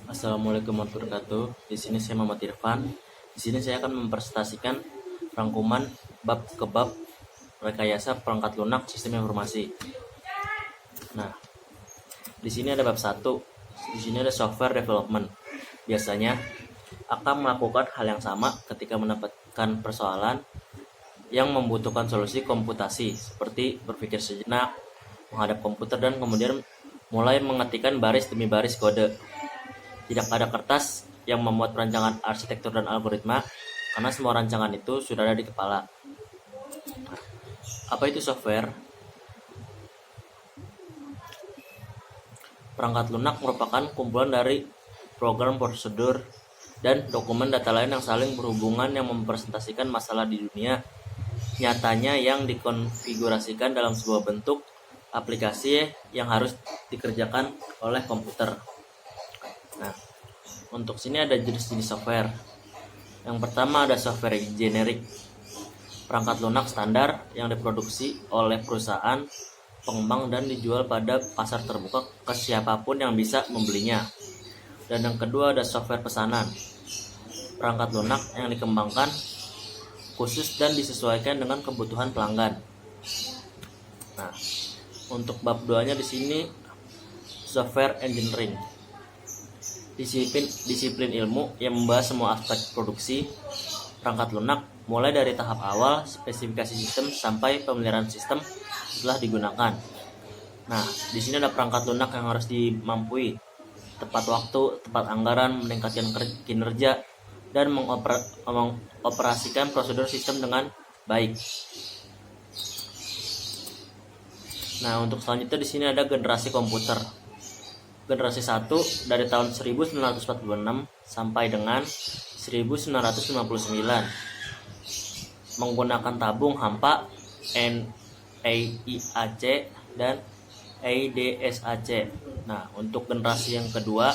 Assalamualaikum warahmatullahi wabarakatuh. Di sini saya Muhammad Irfan. Di sini saya akan mempresentasikan rangkuman bab ke bab rekayasa perangkat lunak sistem informasi. Nah, di sini ada bab 1. Di sini ada software development. Biasanya akan melakukan hal yang sama ketika mendapatkan persoalan yang membutuhkan solusi komputasi, seperti berpikir sejenak, menghadap komputer, dan kemudian mulai mengetikkan baris demi baris kode. Tidak ada kertas yang memuat perancangan arsitektur dan algoritma, karena semua rancangan itu sudah ada di kepala. Apa itu software? Perangkat lunak merupakan kumpulan dari program, prosedur, dan dokumen data lain yang saling berhubungan yang mempresentasikan masalah di dunia nyatanya yang dikonfigurasikan dalam sebuah bentuk aplikasi yang harus dikerjakan oleh komputer. Nah, untuk sini ada jenis-jenis software. Yang pertama ada software generik, perangkat lunak standar yang diproduksi oleh perusahaan pengembang dan dijual pada pasar terbuka ke siapapun yang bisa membelinya. Dan yang kedua ada software pesanan, perangkat lunak yang dikembangkan khusus dan disesuaikan dengan kebutuhan pelanggan. Nah, untuk bab 2-nya di sini software engineering. Disiplin ilmu yang membahas semua aspek produksi perangkat lunak, mulai dari tahap awal spesifikasi sistem sampai pemeliharaan sistem setelah digunakan. Nah, di sini ada perangkat lunak yang harus dimampui tepat waktu, tepat anggaran, meningkatkan kinerja, dan mengoperasikan prosedur sistem dengan baik. Nah, untuk selanjutnya di sini ada generasi komputer. Generasi 1 dari tahun 1946 sampai dengan 1959 menggunakan tabung hampa NAIAC dan ADSAC. Nah, untuk generasi yang kedua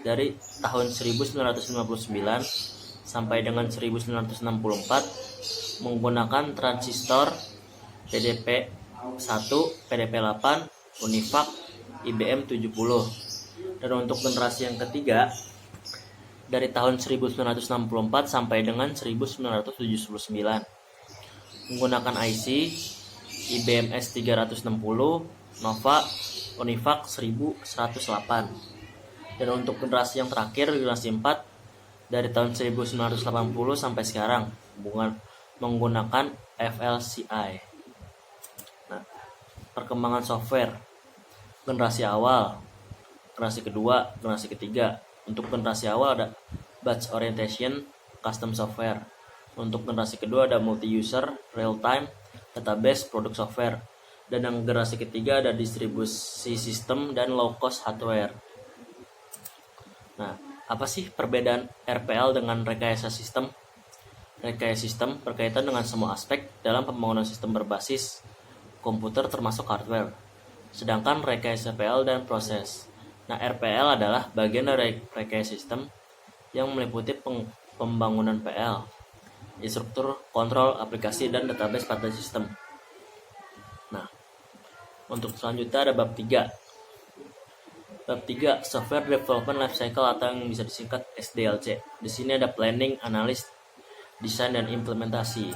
dari tahun 1959 sampai dengan 1964 menggunakan transistor PDP-1, PDP-8, Univac, IBM 70. Dan untuk generasi yang ketiga dari tahun 1964 sampai dengan 1979 menggunakan IC IBM S360, Nova, Univac 1108. Dan untuk generasi yang terakhir, generasi 4 dari tahun 1980 sampai sekarang menggunakan FLCI. Nah, perkembangan software generasi awal, generasi kedua, generasi ketiga. Untuk generasi awal ada batch orientation, custom software. Untuk generasi kedua ada multi-user, real-time, database, product software. Dan yang generasi ketiga ada distribusi sistem dan low-cost hardware. Nah, apa sih perbedaan RPL dengan rekayasa sistem? Rekayasa sistem berkaitan dengan semua aspek dalam pembangunan sistem berbasis komputer termasuk hardware. Sedangkan rekayasa PL dan proses. Nah, RPL adalah bagian dari rekayasa sistem yang meliputi pembangunan PL, instruktur, kontrol, aplikasi, dan database pada sistem. Nah, untuk selanjutnya ada bab 3. Bab 3, Software Development Lifecycle atau yang bisa disingkat SDLC. Di sini ada planning, analis, desain, dan implementasi.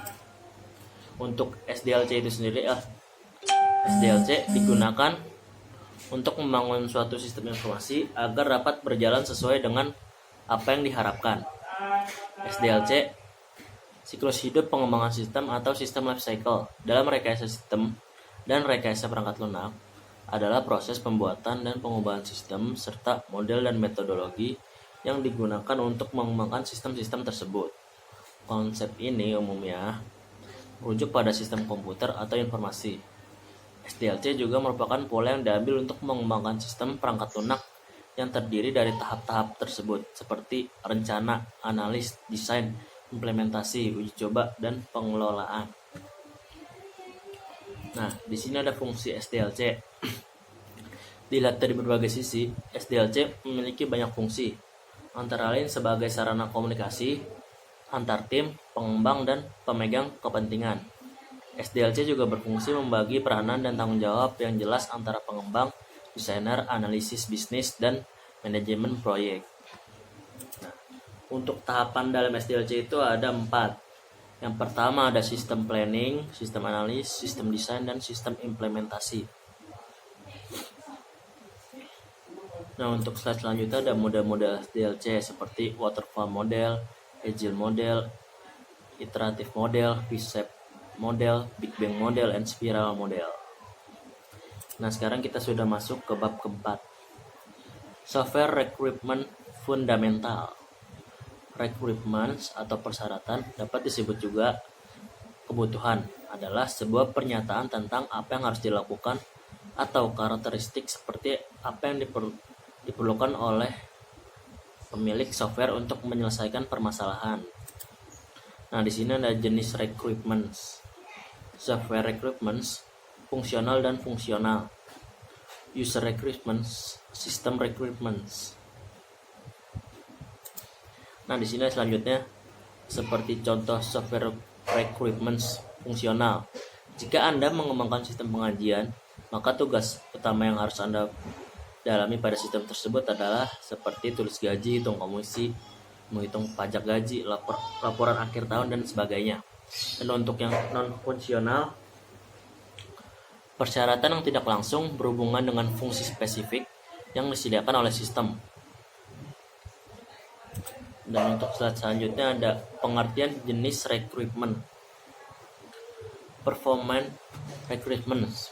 Untuk SDLC itu sendiri, SDLC digunakan untuk membangun suatu sistem informasi agar dapat berjalan sesuai dengan apa yang diharapkan. SDLC, siklus hidup pengembangan sistem atau sistem lifecycle. Dalam rekayasa sistem dan rekayasa perangkat lunak adalah proses pembuatan dan pengubahan sistem serta model dan metodologi yang digunakan untuk mengembangkan sistem-sistem tersebut. Konsep ini umumnya merujuk pada sistem komputer atau informasi. SDLC juga merupakan pola yang diambil untuk mengembangkan sistem perangkat lunak yang terdiri dari tahap-tahap tersebut seperti rencana, analis, desain, implementasi, uji coba, dan pengelolaan. Nah, di sini ada fungsi SDLC. Dilihat dari berbagai sisi, SDLC memiliki banyak fungsi, antara lain sebagai sarana komunikasi antar tim, pengembang, dan pemegang kepentingan. SDLC juga berfungsi membagi peranan dan tanggung jawab yang jelas antara pengembang, desainer, analisis bisnis, dan manajemen proyek. Untuk tahapan dalam SDLC itu ada 4. Yang pertama ada sistem planning, sistem analis, sistem desain, dan sistem implementasi. Nah, untuk slide selanjutnya ada model-model SDLC seperti waterfall model, agile model, iteratif model, V-shape model, Big Bang model, and spiral model. Nah, sekarang kita sudah masuk ke bab keempat. Software requirement fundamental. Requirements atau persyaratan dapat disebut juga kebutuhan, adalah sebuah pernyataan tentang apa yang harus dilakukan atau karakteristik seperti apa yang diperlukan oleh pemilik software untuk menyelesaikan permasalahan. Nah, di sini ada jenis requirements. Software requirements, fungsional dan fungsional. User requirements, system requirements. Nah, di sini selanjutnya seperti contoh software requirements fungsional. Jika Anda mengembangkan sistem pengajian, maka tugas utama yang harus Anda dalami pada sistem tersebut adalah seperti tulis gaji, hitung komisi, menghitung pajak gaji, laporan akhir tahun, dan sebagainya. Dan untuk yang non-fungsional, persyaratan yang tidak langsung berhubungan dengan fungsi spesifik yang disediakan oleh sistem. Dan untuk slide selanjutnya ada pengertian jenis requirement. Performance requirements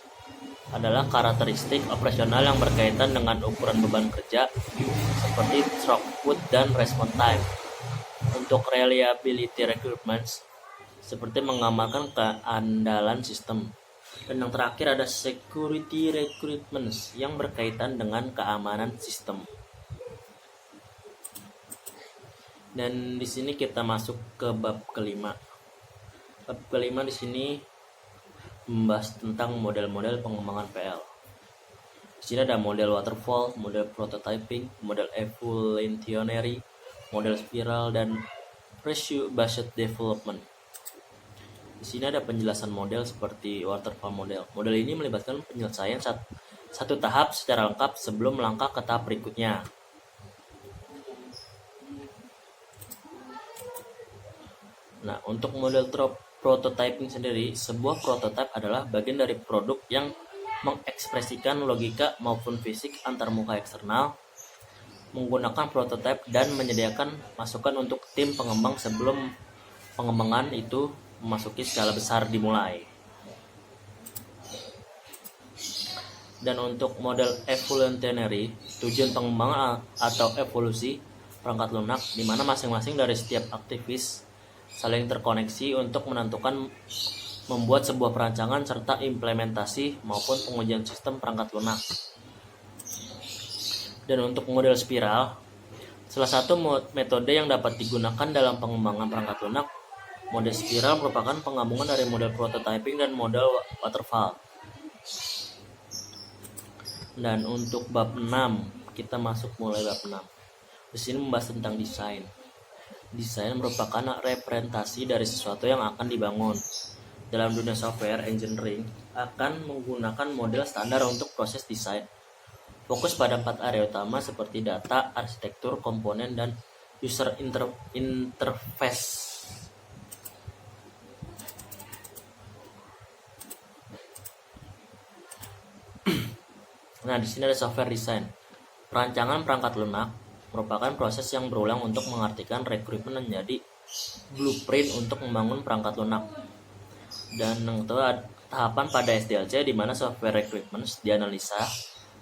adalah karakteristik operasional yang berkaitan dengan ukuran beban kerja seperti throughput dan response time. Untuk reliability requirements seperti mengamalkan keandalan sistem. Dan yang terakhir ada security requirements yang berkaitan dengan keamanan sistem. Dan di sini kita masuk ke bab kelima. Bab kelima di sini membahas tentang model-model pengembangan PL. Di sini ada model waterfall, model prototyping, model evolutionary, model spiral, dan ratio-based development. Di sini ada penjelasan model seperti waterfall model. Model ini melibatkan penyelesaian satu tahap secara lengkap sebelum melangkah ke tahap berikutnya. Nah, untuk model prototyping sendiri, sebuah prototype adalah bagian dari produk yang mengekspresikan logika maupun fisik antarmuka eksternal, menggunakan prototype dan menyediakan masukan untuk tim pengembang sebelum pengembangan itu memasuki skala besar dimulai. Dan untuk model evolutionary, tujuan pengembangan atau evolusi perangkat lunak di mana masing-masing dari setiap aktivis saling terkoneksi untuk menentukan membuat sebuah perancangan serta implementasi maupun pengujian sistem perangkat lunak. Dan untuk model spiral, salah satu metode yang dapat digunakan dalam pengembangan perangkat lunak, model spiral merupakan penggabungan dari model prototyping dan model waterfall. Dan untuk bab 6, kita masuk mulai bab 6. Di sini membahas tentang desain. Desain merupakan representasi dari sesuatu yang akan dibangun. Dalam dunia software engineering akan menggunakan model standar untuk proses desain. Fokus pada 4 area utama seperti data, arsitektur, komponen, dan user interface. Nah, di sini ada software design. Perancangan perangkat lunak merupakan proses yang berulang untuk mengartikan requirement menjadi blueprint untuk membangun perangkat lunak. Dan yang kedua, tahapan pada SDLC di mana software requirements dianalisa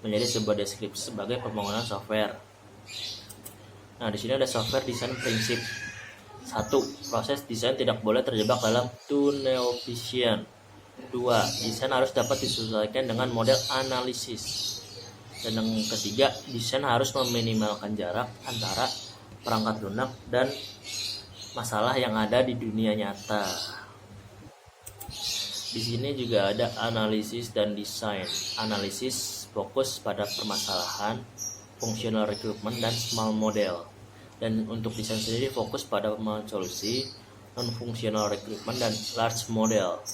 menjadi sebuah deskripsi sebagai pembangunan software. Nah, di sini ada software design prinsip. 1. Proses desain tidak boleh terjebak dalam tunnel vision. 2. Desain harus dapat disesuaikan dengan model analisis. Dan yang ketiga, desain harus meminimalkan jarak antara perangkat lunak dan masalah yang ada di dunia nyata. Di sini juga ada analisis dan desain. Analisis fokus pada permasalahan, functional requirement, dan small model. Dan untuk desain sendiri fokus pada pemahaman solusi, non-functional requirement, dan large model.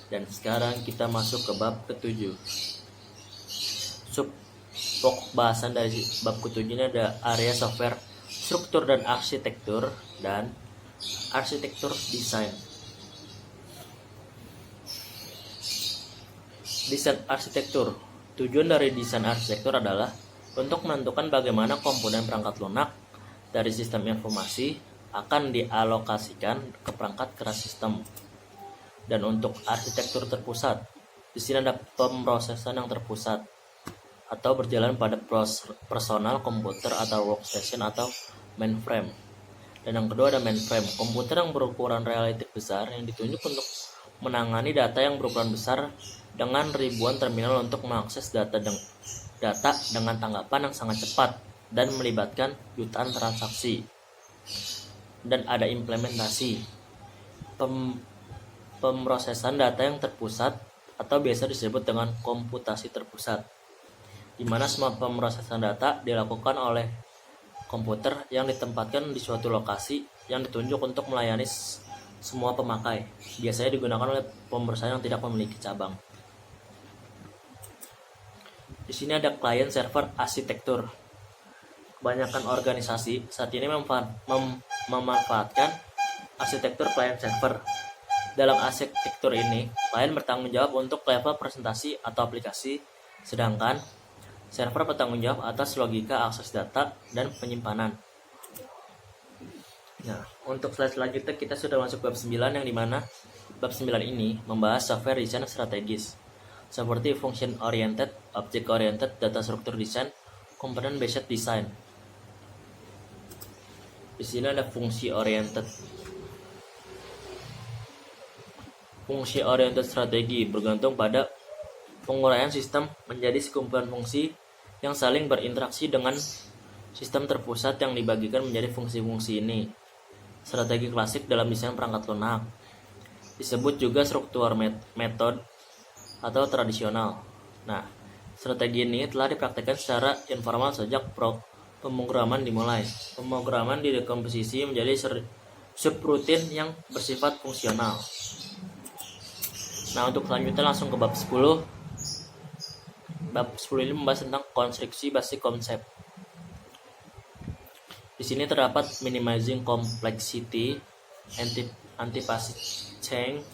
Dan sekarang kita masuk ke bab ke-7. Pokok bahasan dari bab ke-7 ini ada area software struktur dan arsitektur, dan arsitektur desain. Desain arsitektur. Tujuan dari desain arsitektur adalah untuk menentukan bagaimana komponen perangkat lunak dari sistem informasi akan dialokasikan ke perangkat keras sistem. Dan untuk arsitektur terpusat, di sini ada pemrosesan yang terpusat atau berjalan pada personal komputer atau workstation atau mainframe. Dan yang kedua ada mainframe, komputer yang berukuran relatif besar yang ditunjuk untuk menangani data yang berukuran besar dengan ribuan terminal untuk mengakses data dengan tanggapan yang sangat cepat dan melibatkan jutaan transaksi. Dan ada implementasi, pemrosesan data yang terpusat atau biasa disebut dengan komputasi terpusat, di mana semua pemrosesan data dilakukan oleh komputer yang ditempatkan di suatu lokasi yang ditunjuk untuk melayani semua pemakai. Biasanya digunakan oleh perusahaan yang tidak memiliki cabang. Di sini ada client server arsitektur. Kebanyakan organisasi saat ini memanfaatkan arsitektur client server. Dalam arsitektur ini, klien bertanggung jawab untuk level presentasi atau aplikasi, sedangkan server bertanggung jawab atas logika akses data dan penyimpanan. Nah, untuk slide selanjutnya kita sudah masuk bab 9, yang dimana bab 9 ini membahas software design strategis seperti function oriented, object oriented, data structure design, component based design. Di sini ada fungsi oriented. Fungsi oriented strategi bergantung pada penguraian sistem menjadi sekumpulan fungsi yang saling berinteraksi dengan sistem terpusat yang dibagikan menjadi fungsi-fungsi ini. Strategi klasik dalam desain perangkat lunak disebut juga struktur metode atau tradisional. Nah, strategi ini telah dipraktikkan secara informal sejak pemrograman dimulai. Pemrograman didekomposisi menjadi subrutin yang bersifat fungsional. Nah, untuk selanjutnya langsung ke bab 10. Bab 10 ini membahas tentang konstruksi basic konsep. Di sini terdapat minimizing complexity, anticipation change,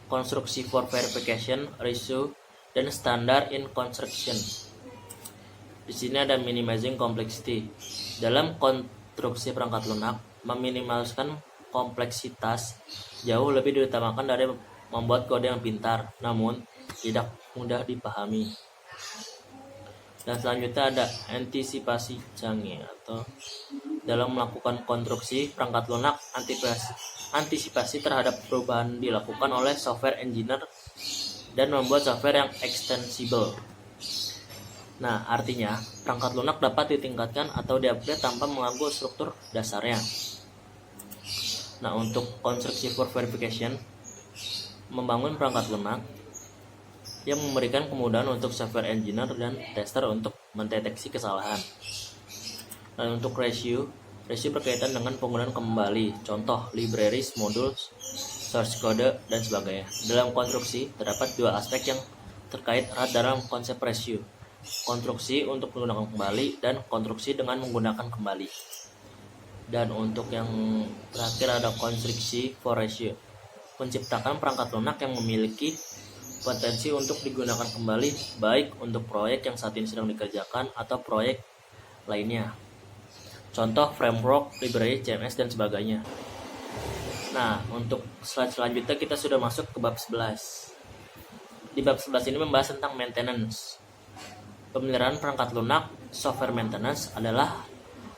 konstruksi for verification, ratio, dan standar in construction. Di sini ada minimizing complexity. Dalam konstruksi perangkat lunak, meminimalkan kompleksitas jauh lebih diutamakan dari membuat kode yang pintar, namun tidak mudah dipahami. Dan selanjutnya ada antisipasi canggih, atau dalam melakukan konstruksi perangkat lunak, antisipasi terhadap perubahan dilakukan oleh software engineer dan membuat software yang extensible. Nah, artinya perangkat lunak dapat ditingkatkan atau diupgrade tanpa mengganggu struktur dasarnya. Nah, untuk konstruksi for verification, membangun perangkat lunak yang memberikan kemudahan untuk software engineer dan tester untuk mendeteksi kesalahan. Dan untuk ratio berkaitan dengan penggunaan kembali, contoh libraries, modules, source code, dan sebagainya. Dalam konstruksi, terdapat dua aspek yang terkait erat dalam konsep ratio. Konstruksi untuk menggunakan kembali dan konstruksi dengan menggunakan kembali. Dan untuk yang terakhir ada konstruksi for ratio. Menciptakan perangkat lunak yang memiliki potensi untuk digunakan kembali, baik untuk proyek yang saat ini sedang dikerjakan atau proyek lainnya. Contoh framework, library, CMS, dan sebagainya. Nah, untuk slide selanjutnya kita sudah masuk ke bab 11. Di bab 11 ini membahas tentang maintenance. Pemeliharaan perangkat lunak, software maintenance adalah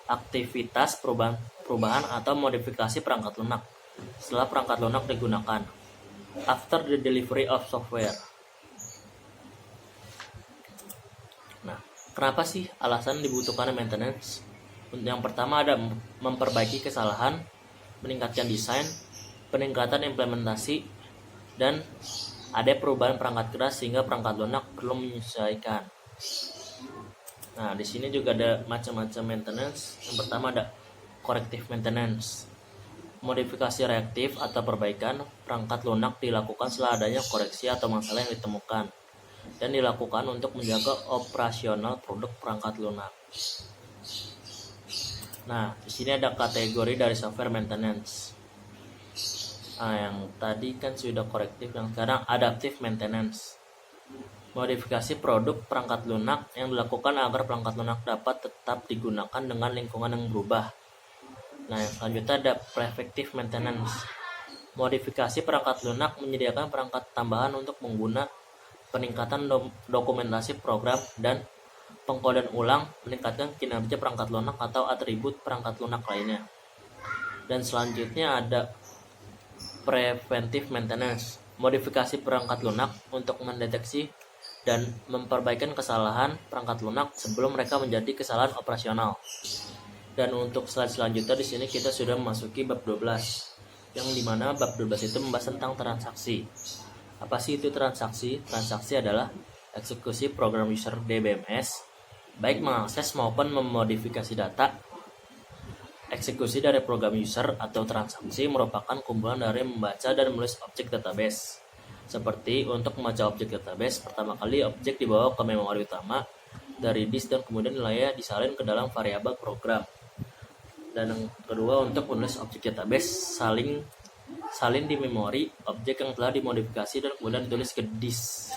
aktivitas perubahan atau modifikasi perangkat lunak setelah perangkat lunak digunakan. After the delivery of software. Nah, kenapa sih alasan dibutuhkan maintenance? Yang pertama ada memperbaiki kesalahan, meningkatkan desain, peningkatan implementasi, dan ada perubahan perangkat keras sehingga perangkat lunak perlu menyesuaikan. Nah, di sini juga ada macam-macam maintenance. Yang pertama ada corrective maintenance. Modifikasi reaktif atau perbaikan perangkat lunak dilakukan setelah adanya koreksi atau masalah yang ditemukan dan dilakukan untuk menjaga operasional produk perangkat lunak. Nah, di sini ada kategori dari software maintenance. Nah, yang tadi kan sudah korektif, yang sekarang adaptive maintenance. Modifikasi produk perangkat lunak yang dilakukan agar perangkat lunak dapat tetap digunakan dengan lingkungan yang berubah. Nah, yang selanjutnya ada preventive maintenance. Modifikasi perangkat lunak menyediakan perangkat tambahan untuk mengguna peningkatan dokumentasi program dan pengkodean ulang, meningkatkan kinerja perangkat lunak atau atribut perangkat lunak lainnya. Dan selanjutnya ada preventive maintenance. Modifikasi perangkat lunak untuk mendeteksi dan memperbaikan kesalahan perangkat lunak sebelum mereka menjadi kesalahan operasional. Dan untuk slide selanjutnya di sini kita sudah memasuki bab 12, yang dimana bab 12 itu membahas tentang transaksi. Apa sih itu transaksi? Transaksi adalah eksekusi program user DBMS, baik mengakses maupun memodifikasi data. Eksekusi dari program user atau transaksi merupakan kumpulan dari membaca dan menulis objek database. Seperti untuk membaca objek database, pertama kali objek dibawa ke memori utama dari disk dan kemudian nilainya disalin ke dalam variabel program. Dan yang kedua, untuk menulis objek database, salin di memori objek yang telah dimodifikasi dan kemudian ditulis ke disk.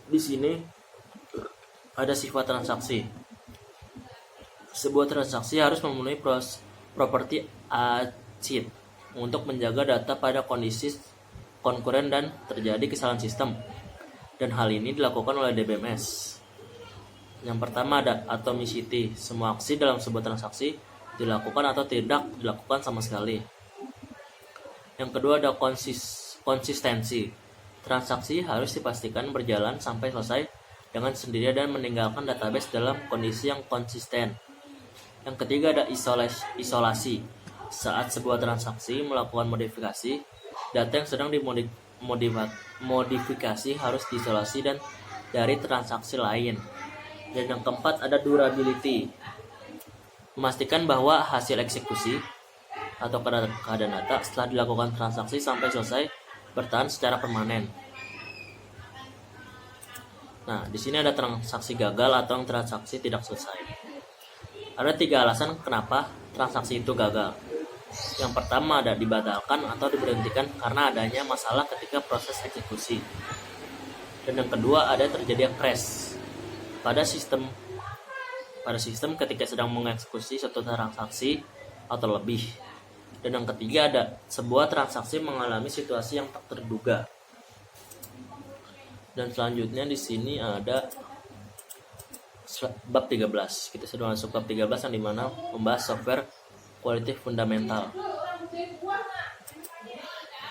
Di sini ada sifat transaksi. Sebuah transaksi harus memenuhi properti ACID untuk menjaga data pada kondisi konkuren dan terjadi kesalahan sistem. Dan hal ini dilakukan oleh DBMS. Yang pertama ada atomicity. Semua aksi dalam sebuah transaksi dilakukan atau tidak dilakukan sama sekali. Yang kedua ada konsistensi. Transaksi harus dipastikan berjalan sampai selesai dengan sendirinya dan meninggalkan database dalam kondisi yang konsisten. Yang ketiga ada isolasi. Saat sebuah transaksi melakukan modifikasi, data yang sedang dimodifikasi harus diisolasi dan dari transaksi lain. Dan yang keempat ada durability. Memastikan bahwa hasil eksekusi atau keadaan data setelah dilakukan transaksi sampai selesai bertahan secara permanen. Nah, di sini ada transaksi gagal atau transaksi tidak selesai. Ada 3 alasan kenapa transaksi itu gagal. Yang pertama ada dibatalkan atau diberhentikan karena adanya masalah ketika proses eksekusi. Dan yang kedua ada terjadi crash pada sistem ketika sedang mengeksekusi suatu transaksi atau lebih. Dan yang ketiga ada sebuah transaksi mengalami situasi yang tak terduga. Dan selanjutnya di sini ada bab 13. Kita sudah masuk bab 13 yang dimana membahas software quality fundamental.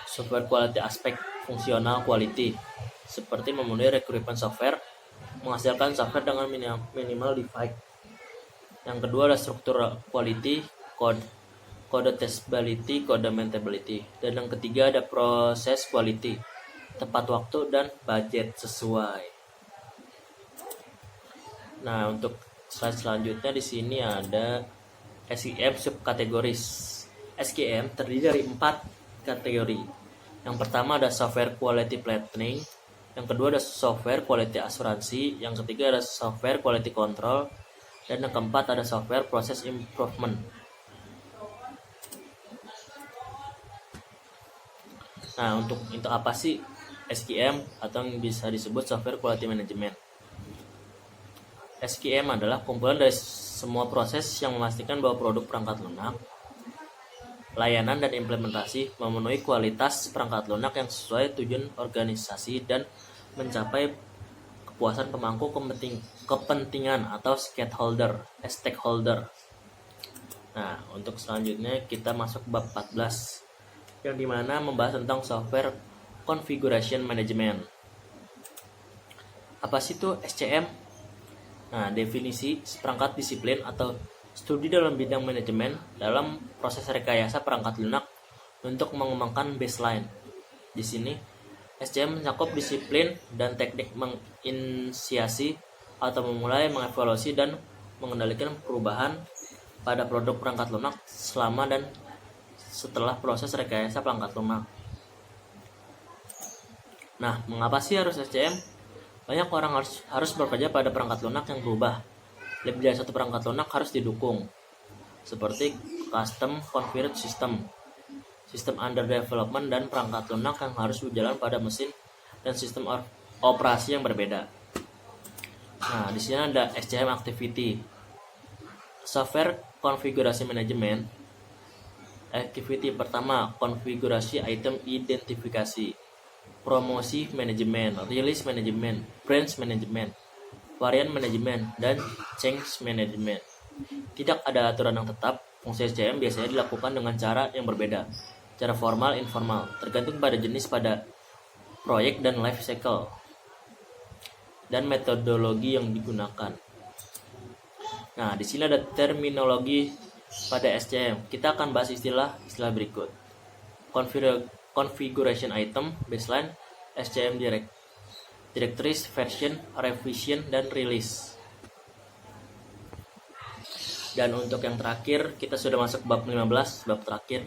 Software quality aspek fungsional quality seperti memenuhi requirement software, menghasilkan software dengan minimal defect. Yang kedua ada struktur quality, kode testability, kode maintainability. Dan yang ketiga ada proses quality, tepat waktu dan budget sesuai. Nah, untuk slide selanjutnya di sini ada SQM subkategoris. SQM terdiri dari 4 kategori. Yang pertama ada software quality planning, yang kedua ada software quality asuransi, yang ketiga ada software quality control, dan yang keempat ada software process improvement. Nah, untuk apa sih SQM atau yang bisa disebut software quality management? SQM adalah kumpulan dari semua proses yang memastikan bahwa produk perangkat lunak, layanan dan implementasi memenuhi kualitas perangkat lunak yang sesuai tujuan organisasi dan mencapai kepuasan pemangku kepentingan atau stakeholder. Nah, untuk selanjutnya kita masuk bab 14 yang dimana membahas tentang software configuration management. Apa sih itu SCM? Nah, definisi seperangkat disiplin atau studi dalam bidang manajemen dalam proses rekayasa perangkat lunak untuk mengembangkan baseline. Di sini, SCM mencakup disiplin dan teknik menginisiasi atau memulai, mengevaluasi, dan mengendalikan perubahan pada produk perangkat lunak selama dan setelah proses rekayasa perangkat lunak. Nah, mengapa sih harus SCM? Banyak orang harus bekerja pada perangkat lunak yang berubah. Lebih dari satu perangkat lunak harus didukung. seperti custom configured system, sistem under development, dan perangkat lunak yang harus berjalan pada mesin dan sistem operasi yang berbeda. Nah, di sini ada SCM activity, software konfigurasi manajemen. Activity pertama, konfigurasi item identifikasi, promosi manajemen, release manajemen, branch manajemen, varian manajemen, dan change management. Tidak ada aturan yang tetap. Fungsi SCM biasanya dilakukan dengan cara yang berbeda, cara formal, informal, tergantung pada jenis pada proyek dan life cycle dan metodologi yang digunakan. Nah, di sini ada terminologi pada SCM. Kita akan bahas istilah berikut. Configuration item, baseline, SCM directories, version, revision, dan release. Dan untuk yang terakhir, kita sudah masuk bab 15, bab terakhir.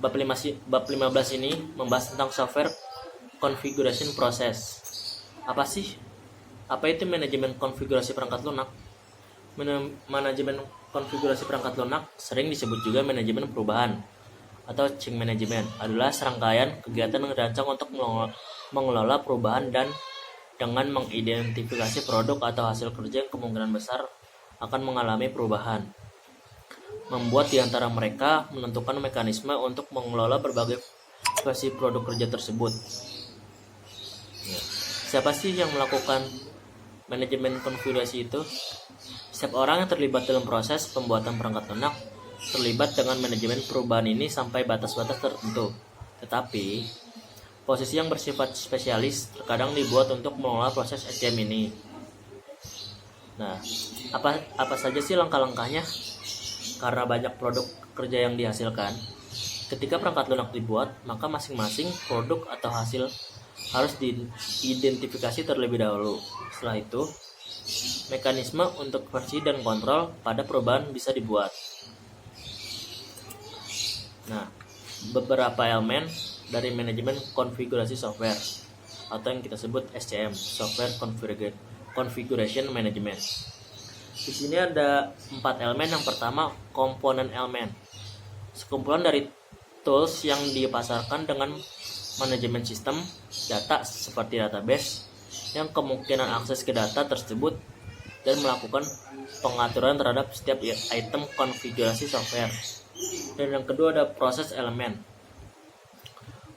Bab 15 ini membahas tentang software configuration process. Apa itu manajemen konfigurasi perangkat lunak? Manajemen konfigurasi perangkat lunak sering disebut juga manajemen perubahan atau change management, adalah serangkaian kegiatan yang dirancang untuk mengelola perubahan dan dengan mengidentifikasi produk atau hasil kerja yang kemungkinan besar akan mengalami perubahan. Membuat di antara mereka menentukan mekanisme untuk mengelola berbagai versi produk kerja tersebut. Siapa sih yang melakukan manajemen konfigurasi itu? Setiap orang yang terlibat dalam proses pembuatan perangkat lunak terlibat dengan manajemen perubahan ini sampai batas-batas tertentu. Tetapi, posisi yang bersifat spesialis terkadang dibuat untuk mengelola proses SCM ini. Nah, apa saja sih langkah-langkahnya? Karena banyak produk kerja yang dihasilkan, ketika perangkat lunak dibuat, maka masing-masing produk atau hasil harus diidentifikasi terlebih dahulu. Setelah itu, mekanisme untuk versi dan kontrol pada perubahan bisa dibuat. Nah, beberapa elemen dari manajemen konfigurasi software atau yang kita sebut SCM, Software Configuration Management. Di sini ada 4 elemen. Yang pertama, komponen elemen. Sekumpulan dari tools yang dipasarkan dengan manajemen sistem data seperti database yang kemungkinan akses ke data tersebut dan melakukan pengaturan terhadap setiap item konfigurasi software. Dan yang kedua ada proses elemen,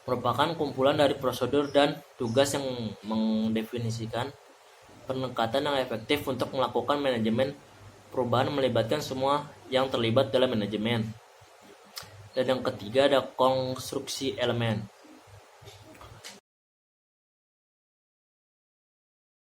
merupakan kumpulan dari prosedur dan tugas yang mendefinisikan pendekatan yang efektif untuk melakukan manajemen perubahan melibatkan semua yang terlibat dalam manajemen. Dan yang ketiga ada konstruksi elemen,